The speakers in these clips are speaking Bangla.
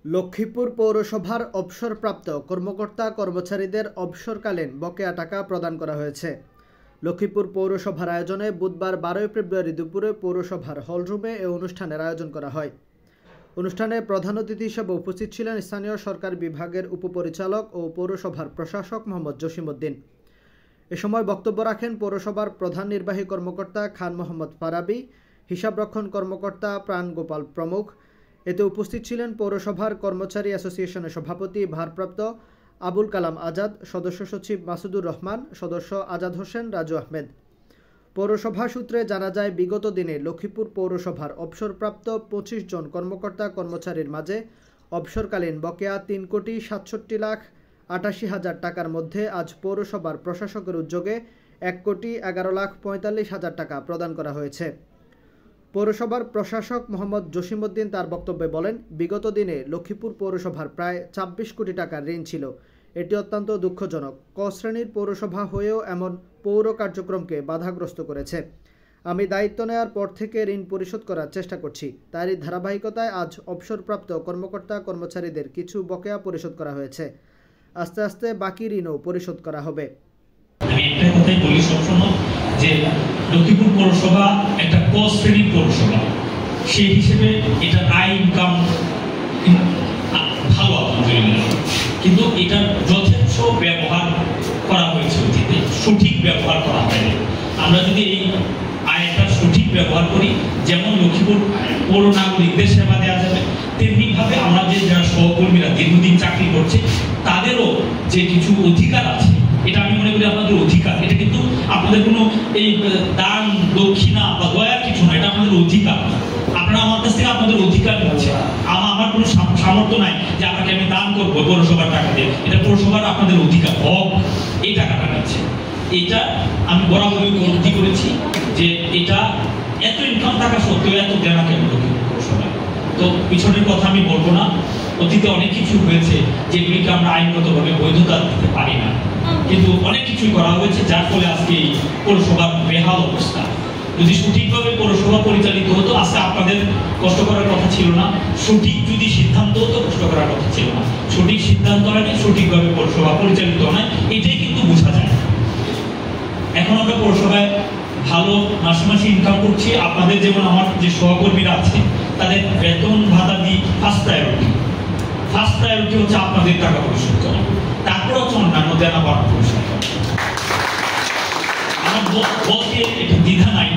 লক্ষ্মীপুর পৌরসভার অবসরপ্রাপ্ত কর্মকর্তা কর্মচারীদের অবসরকালীন বকেয়া টাকা প্রদান করা হয়েছে। লক্ষ্মীপুর পৌরসভার আয়োজনে বুধবার 12 ফেব্রুয়ারি দুপুরে পৌরসভার হলরুমে এ অনুষ্ঠানের আয়োজন করা হয়। অনুষ্ঠানে প্রধান অতিথি হিসেবে উপস্থিত ছিলেন স্থানীয় সরকার বিভাগের উপপরিচালক ও পৌরসভার প্রশাসক মোহাম্মদ জসিমউদ্দিন। এ সময় বক্তব্য রাখেন পৌরসভার প্রধান নির্বাহী কর্মকর্তা খান মোহাম্মদ ফারাবী, হিসাবরক্ষণ কর্মকর্তা প্রাণ গোপাল প্রমুখ। এতে উপস্থিত ছিলেন পৌরসভার কর্মচারী অ্যাসোসিয়েশনের সভাপতি ভারপ্রাপ্ত আবুল কালাম আজাদ, সদস্য সচিব মাসুদুর রহমান, সদস্য আজাদ হোসেন, রাজু আহমেদ। পৌরসভা সূত্রে জানা যায়, বিগত দিনে লক্ষ্মীপুর পৌরসভার অবসরপ্রাপ্ত 25 জন কর্মকর্তা কর্মচারীর মাঝে অবসরকালীন বকেয়া 3,67,88,000 টাকার মধ্যে আজ পৌরসভার প্রশাসকের উদ্যোগে 1,11,45,000 টাকা প্রদান করা হয়েছে। পৌরসভার প্রশাসক মোহাম্মদ জসিমউদ্দিন তার বক্তব্যে বলেন, বিগত দিনে লক্ষ্মীপুর পৌরসভার প্রায় 26 কোটি টাকার ঋণ ছিল। এটি অত্যন্ত দুঃখজনক। ক শ্রেণীর পৌরসভা হয়েও এমন পৌর কার্যক্রমকে বাধাগ্রস্ত করেছে। আমি দায়িত্ব নেওয়ার পর থেকে ঋণ পরিশোধ করার চেষ্টা করছি। তারই ধারাবাহিকতায় আজ অবসরপ্রাপ্ত কর্মকর্তা কর্মচারীদের কিছু বকেয়া পরিশোধ করা হয়েছে। আস্তে আস্তে বাকি ঋণও পরিশোধ করা হবে। আমি একটা কথাই বলি সবসময় যে লক্ষ্মীপুর পৌরসভা একটা ক শ্রেণীর পৌরসভা, সেই হিসেবে এটা আয় ইনকাম ভালো আলহামদুলিল্লাহ, কিন্তু এটার যথেষ্ট ব্যবহার করা হয়েছে অতীতে, সঠিক ব্যবহার করা হয়নি। আমরা যদি এই আয়টা সঠিক ব্যবহার করি, যেমন লক্ষ্মীপুর পৌর নাগরিকদের সেবা দেওয়া যাবে, তেমনিভাবে আমাদের যারা সহকর্মীরা দীর্ঘদিন চাকরি করছে তাদেরও যে কিছু অধিকার আছে, এটা আমি মনে করি আপনাদের অধিকার। এটা কিন্তু আপনাদের কোনো এই দান দক্ষিণা বা দয়ার কিছু না, এটা আপনাদের অধিকার। আপনারা আমার কাছ থেকে আপনাদের অধিকার নিচ্ছে। আমার কোনো সামর্থ্য নাই যে আপনাকে আমি দান করবো পৌরসভার টাকা দিয়ে। এটা পৌরসভার আপনাদের অধিকার, হক, এই টাকাটা নিচ্ছে। এটা আমি বরাবরই উপলব্ধি করেছি যে এটা এত ইনকাম থাকা সত্ত্বেও এত দেনা কেন পৌরসভা। তো পিছনের কথা আমি বলবো না, অতীতে অনেক কিছু হয়েছে যেগুলিকে আমরা আইনগতভাবে বৈধতা দিতে পারি না, কিন্তু অনেক কিছুই করা হয়েছে যার ফলে আজকে এই পৌরসভার বেহাল অবস্থা। যদি সঠিকভাবে পৌরসভা পরিচালিত হতো, আজকে আপনাদের কষ্ট করার কথা ছিল না। সঠিক যদি সিদ্ধান্ত হতো, কষ্ট করার কথা ছিল না। সঠিক সিদ্ধান্ত হয়নি, সঠিকভাবে পৌরসভা পরিচালিত হয়, এটাই কিন্তু বোঝা যায়। এখন আমরা পৌরসভায় ভালো মাসে মাসে ইনকাম করছি। আপনাদের যেমন আমার যে সহকর্মীরা আছে তাদের বেতন ভাতা দিই ফার্স্ট প্রায়োরিটি হচ্ছে আপনাদের টাকা পরিশোধ করা, তারপর হচ্ছে অন্যান্য দেনা পাওনা পরিশোধ করা। আমার বলতে একটু দ্বিধা নাই।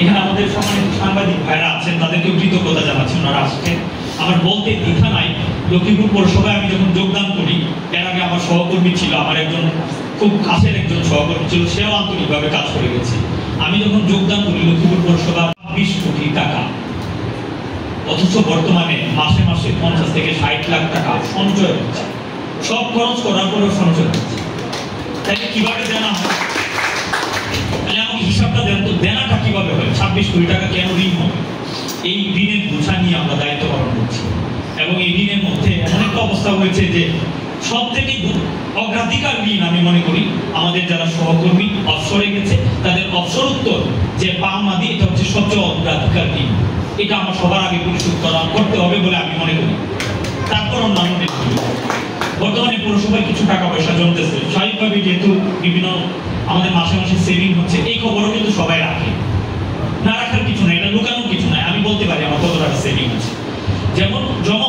এখানে আমাদের সম্মানিত সাংবাদিক ভাইরা আছেন, তাদেরকেও কৃতজ্ঞতা জানাচ্ছি, ওনারা আসছেন। আমার বলতে দ্বিধা নাই, লক্ষ্মীপুর পৌরসভায় আমি যখন যোগদান করি, এর আগে আমার সহকর্মী ছিল, আমার একজন খুব কাছের একজন সহকর্মী ছিল, সেও আন্তরিকভাবে কাজ করে গেছে। আমি যখন যোগদান করি লক্ষ্মীপুর পৌরসভা 20 কোটি টাকা, অথচ বর্তমানে মাসে মাসে 50 থেকে 60 লাখ টাকা সঞ্চয় হচ্ছে। সব খরচ করার পরেও সঞ্চয় হচ্ছে। তাহলে কিভাবে দেনা হয়? তাহলে আমাকে হিসাবটা দেন তো, দেনাটা কিভাবে হয়? 26 কোটি টাকা কেন ঋণ হবে? এই ঋণের বোঝা নিয়ে আমরা দায়িত্ব পালন করছি, এবং এই ঋণের মধ্যে এমন একটা অবস্থা হয়েছে যে সব থেকে অগ্রাধিকার ঋণ আমি মনে করি আমাদের যারা সহকর্মী অবসরে গেছে তাদের অবসরোত্তর যে পাওনাদি, এটা হচ্ছে সবচেয়ে অগ্রাধিকার ঋণ। এটা আমার সবার আগে পরিশোধ করতে হবে বলে আমি মনে করি। তারপর অন্যান্য বর্তমানে পৌরসভায় কিছু টাকা পয়সা জমতেছে স্বাভাবিকভাবে, যেহেতু বিভিন্ন আমাদের মাসে মাসে সেভিং হচ্ছে, এই খবরও কিন্তু সবাই রাখে। না রাখার কিছু নাই, এটা লুকানোর কিছু নাই। আমি বলতে পারি আমার কত টাকা সেভিং আছে। যেমন জমা